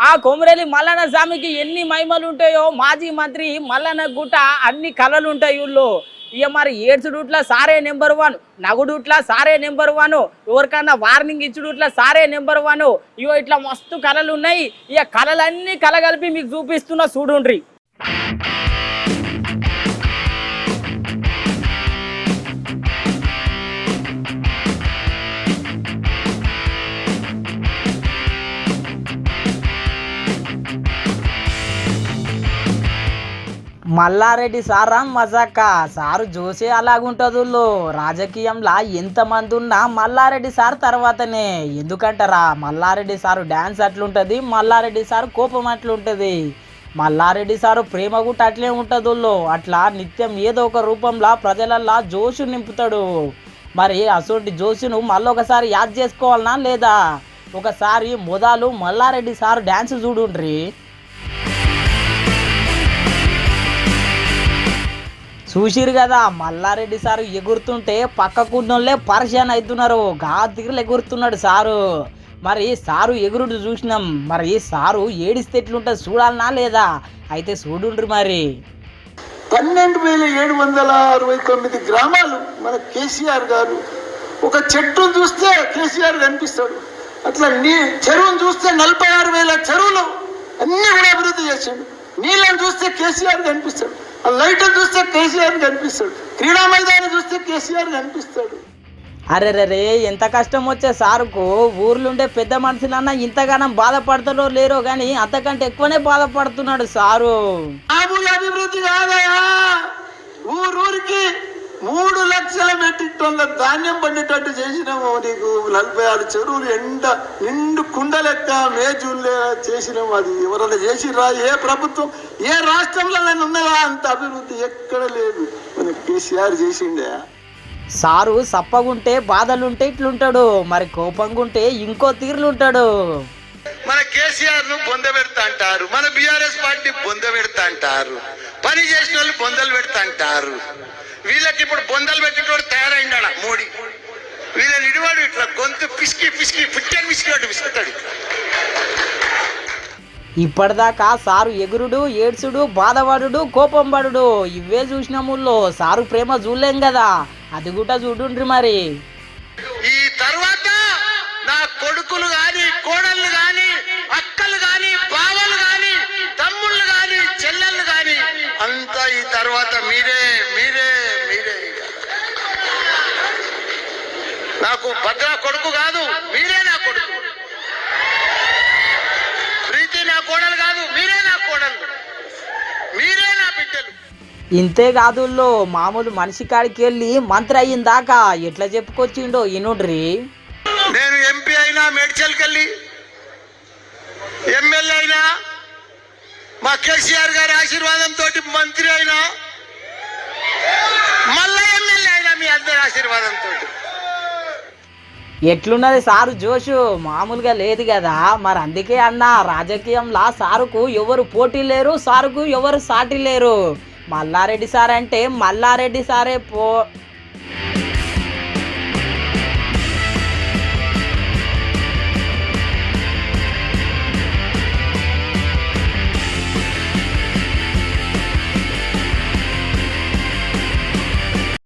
ఆ కొమరేలి మల్లన్న స్వామికి ఎన్ని మహిమలు ఉంటాయో మాజీ మంత్రి మల్లన్న గుట్ట అన్ని కళలు ఉంటాయి ఊళ్ళో. ఇక మరి ఏడ్చుడుట్లా సారే నెంబర్ 1, నగుడుట్లా సారే నెంబర్ 1, ఎవరికన్నా వార్నింగ్ ఇచ్చుడుట్లా సారే నెంబర్ 1. ఇగో ఇట్లా మస్తు కళలు ఉన్నాయి. ఇక కళలన్నీ కలగలిపి మీకు చూపిస్తున్నా చూడుండ్రి. మల్లారెడ్డి సారా మజాక సారు జోసే అలాగుంటదుల్లో. రాజకీయంలో ఎంతమంది ఉన్నా మల్లారెడ్డి సార్ తర్వాతనే. ఎందుకంటారా, మల్లారెడ్డి సారు డ్యాన్స్ అట్లుంటుంది, మల్లారెడ్డి సారు కోపం అట్లుంటుంది, మల్లారెడ్డి సారు ప్రేమ కూడా అట్లే ఉంటుందుల్లో. అట్లా నిత్యం ఏదో ఒక రూపంలో ప్రజలల్లా జోషు నింపుతాడు. మరి అసోంటి జోషును మళ్ళొకసారి యాద్ చేసుకోవాలనా లేదా? ఒకసారి మొదలు మల్లారెడ్డి సారు డ్యాన్స్ చూడుండ్రి. చూసిరు కదా, మల్లారెడ్డి సారు ఎగురుతుంటే పక్కకున్నోళ్ళే పరిశాన్ అవుతున్నారు. గాదిగిరిలు ఎగురుతున్నాడు సారు. మరి సారు ఎగురుడు చూసినాం, మరి సారు ఏడిస్తే ఎట్లుంటుంది చూడాలనా లేదా? అయితే చూడుండ్రి మరి. 12,769 గ్రామాలు మన కేసీఆర్ గారు. ఒక చెట్టును చూస్తే కేసీఆర్ కనిపిస్తాడు. అట్లా చెరువును చూస్తే 46,000 చెరువులు అన్ని కూడా అభివృద్ధి చేశాడు. నీళ్ళని చూస్తే కేసీఆర్ కనిపిస్తాడు, లైట్ చూస్తే కేసీఆర్ కనిపిస్తాడు, క్రీడా మైదానం చూస్తే కేసీఆర్ కనిపిస్తాడు. అరెరే, ఎంత కష్టం వచ్చే సారుకు. ఊర్లుండే పెద్ద మనుషులన్నా ఇంతగానం బాధపడతారో లేరో గాని అంతకంటే ఎక్కువనే బాధపడుతున్నాడు సారు. అభివృద్ధి కాదయా, ఊరూరికి 3 లక్షల మెట్రిక్ టన్నుల ధాన్యం పండేటట్టు చేసినాము. నీకు 46 చెరువులు నిండు కుండ లెక్క మేజూల్లే చేసినాము. అది ఎవరైనా చేసిరా? ఏ ప్రభుత్వం, ఏ రాష్ట్రంలో ఉన్నదా అంత అభివృద్ధి? ఎక్కడ లేదు. మన కేసీఆర్ చేసిండే. సారు సప్పగుంటే బాధలుంటే ఇట్లుంటాడు, మరి కోపంగుంటే ఇంకో తీరులుంటాడు. మన కేసీఆర్ ను బొంద పెడతా అంటారు, మన బీఆర్ఎస్ పార్టీ బొంద పెడతా అంటారు, పని చేసిన వాళ్ళు బొందలు పెడతా అంటారు. వీళ్ళకి ఇప్పుడు బొందలు పెట్టేటోడు తయారైండా మోడీ. వీళ్ళని ఇడివాడు ఇట్లా గొంతు పిసికి పిసికి పుట్టని పిసికి పిసుకుతాడు. ఇప్పటిదాకా సారు ఎగురుడు, ఏడ్చుడు, బాధపడుడు, కోపం పడుడు ఇవే చూసినాముల్లో. సారు ప్రేమ చూడలేం కదా, అది కూడా చూడుండ్రి మరి. ఈ తర్వాత నా కొడుకులు గాని, కోడళ్ళు గాని, అక్కలు గాని, బావలు గాని, తమ్ముళ్ళు గాని, చెల్లెళ్ళు గాని అంతా ఈ తర్వాత మీరే మీరే మీరే. నాకు భద్ర కొడుకు కాదు, మీరే నా కొడుకు. ప్రీతి నా కోడలు కాదు, మీరే నా కోడలు, మీరే నా బిడ్డలు. ఇంతే కాదుల్లో, మామూలు మనిషి కాడికి వెళ్ళి మంత్రి అయ్యిందాకా ఎట్లా చెప్పుకొచ్చిండో ఇనుడ్రి. నేను ఎంపీ అయినా మేడ్చల్కి వెళ్ళి, ఎమ్మెల్యే అయినా మా కేసీఆర్ గారి ఆశీర్వాదంతో మంత్రి అయినా, మళ్ళా ఎమ్మెల్యే అయినా మీ అందరి ఆశీర్వాదంతో. ఎట్లున్నది సారు జోషు, మామూలుగా లేదు కదా. మరి అందుకే అన్న, రాజకీయంలో సారుకు ఎవరు పోటీ లేరు, సారుకు ఎవరు సాటి లేరు. మల్లారెడ్డి సార్ అంటే మల్లారెడ్డి సారే